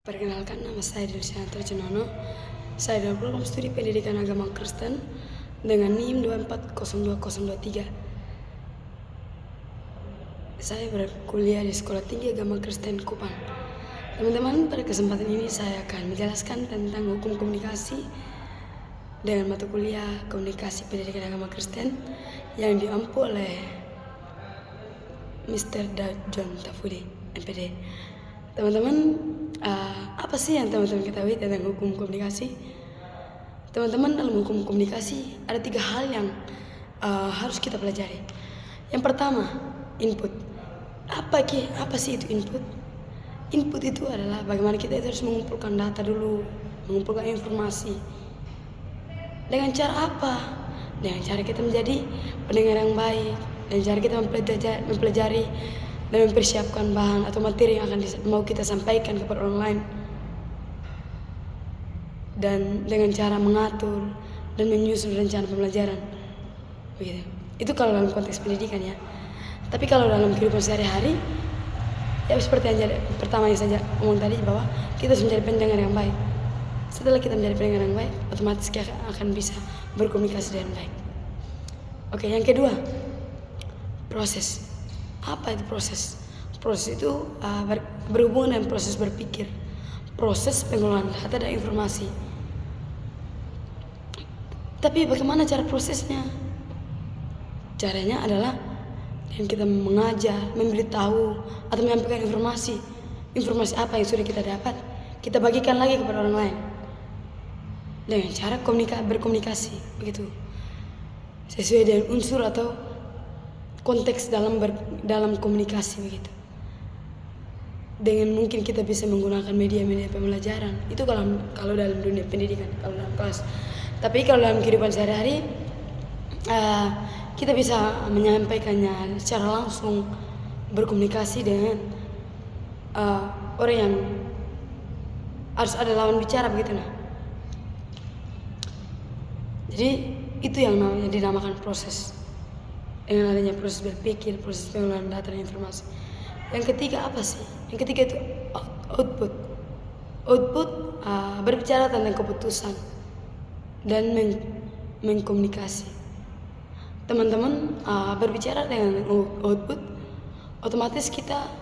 Perkenalkan, nama saya Delsianto Cenono. Saya dari program studi pendidikan agama Kristen dengan NIM 2402023. Saya berkuliah di Sekolah Tinggi Agama Kristen Kupang. Teman-teman, pada kesempatan ini saya akan menjelaskan tentang hukum komunikasi dengan mata kuliah komunikasi pendidikan agama Kristen yang diampu oleh Mr. John Tafudi, MPD. Teman-teman, apa sih yang teman-teman ketahui tentang hukum komunikasi? Teman-teman, dalam hukum komunikasi ada 3 hal yang harus kita pelajari. Yang pertama, input. Apa sih itu input? Input itu adalah bagaimana kita itu harus mengumpulkan data dulu, mengumpulkan informasi. Dengan cara apa? Dengan cara kita menjadi pendengar yang baik, dengan cara kita mempelajari dan mempersiapkan bahan atau materi yang akan mau kita sampaikan kepada orang lain, dan dengan cara mengatur dan menyusun rencana pembelajaran. Begitu. Itu kalau dalam konteks pendidikan ya. Tapi kalau dalam kehidupan sehari-hari, ya seperti yang pertama yang saya ngomong tadi, bahwa kita harus menjadi pendengar yang baik. Setelah kita menjadi pendengar yang baik, otomatis kita akan bisa berkomunikasi dengan baik. Oke, yang kedua, proses. Apa itu proses? Proses itu berhubungan dengan proses berpikir, proses pengolahan data dan informasi. Tapi bagaimana cara prosesnya? Caranya adalah dengan kita mengajar, memberitahu, atau menyampaikan informasi. Informasi apa yang sudah kita dapat, kita bagikan lagi kepada orang lain dengan cara berkomunikasi, begitu. Sesuai dengan unsur atau konteks dalam komunikasi, begitu. Dengan mungkin kita bisa menggunakan media-media pembelajaran. Itu kalau dalam dunia pendidikan, kalau dalam kelas. Tapi kalau dalam kehidupan sehari-hari, kita bisa menyampaikannya secara langsung, berkomunikasi dengan orang yang harus ada lawan bicara, begitu nah. Jadi itu yang dinamakan proses. Dengan adanya proses berpikir, proses pengolahan data dan informasi. Yang ketiga apa sih? Yang ketiga itu output. Output berbicara tentang keputusan dan mengkomunikasi. Teman-teman, berbicara dengan output, otomatis kita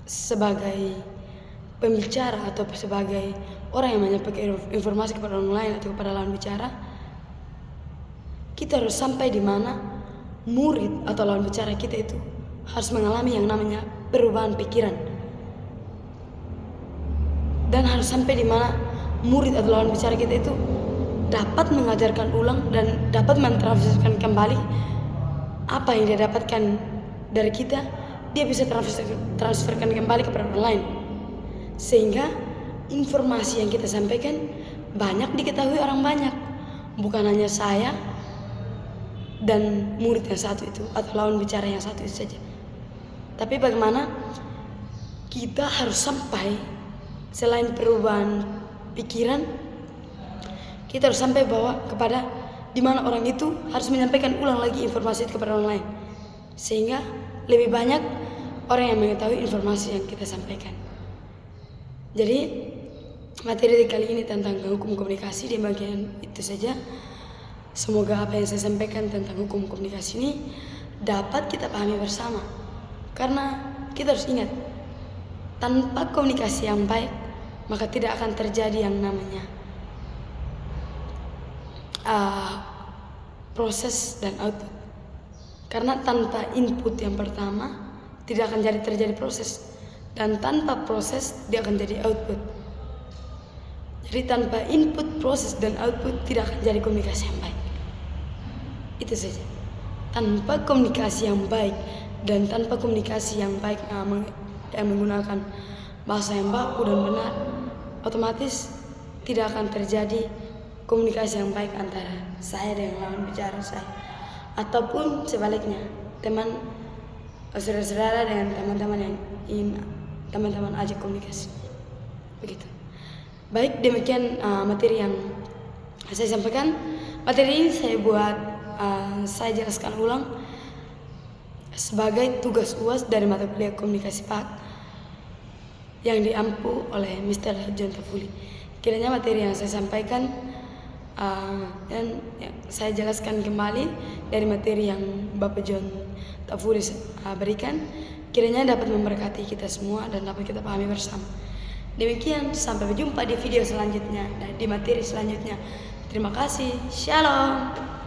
sebagai pembicara atau sebagai orang yang menyampaikan informasi kepada orang lain atau kepada lawan bicara, kita harus sampai di mana murid atau lawan bicara kita itu harus mengalami yang namanya perubahan pikiran, dan harus sampai di mana murid atau lawan bicara kita itu dapat mengajarkan ulang dan dapat mentransferkan kembali apa yang dia dapatkan dari kita, dia bisa transferkan kembali kepada orang lain, sehingga informasi yang kita sampaikan banyak diketahui orang banyak, bukan hanya saya dan murid yang satu itu atau lawan bicara yang satu itu saja. Tapi bagaimana kita harus sampai, selain perubahan pikiran, kita harus sampai bahwa kepada dimana orang itu harus menyampaikan ulang lagi informasi itu kepada orang lain, sehingga lebih banyak orang yang mengetahui informasi yang kita sampaikan. Jadi materi kali ini tentang hukum komunikasi di bagian itu saja. Semoga apa yang saya sampaikan tentang hukum komunikasi ini dapat kita pahami bersama. Karena kita harus ingat, tanpa komunikasi yang baik, maka tidak akan terjadi yang namanya proses dan output. Karena tanpa input yang pertama, tidak akan terjadi proses. Dan tanpa proses, tidak akan jadi output. Jadi tanpa input, proses, dan output, tidak akan jadi komunikasi yang baik. Itu saja. Tanpa komunikasi yang baik dan tanpa komunikasi yang baik yang menggunakan bahasa yang baku dan benar, otomatis tidak akan terjadi komunikasi yang baik antara saya dengan lawan bicara saya, ataupun sebaliknya, saudara-saudara dengan teman-teman yang ingin teman-teman ajak komunikasi. Begitu. Baik, demikian materi yang saya sampaikan. Materi ini saya jelaskan ulang sebagai tugas UAS dari mata kuliah komunikasi PAK yang diampu oleh Mr. John Tafuli. Kiranya materi yang saya sampaikan dan saya jelaskan kembali dari materi yang Bapak John Tafuli berikan, kiranya dapat memberkati kita semua dan dapat kita pahami bersama. Demikian, sampai berjumpa di video selanjutnya dan di materi selanjutnya. Terima kasih. Shalom.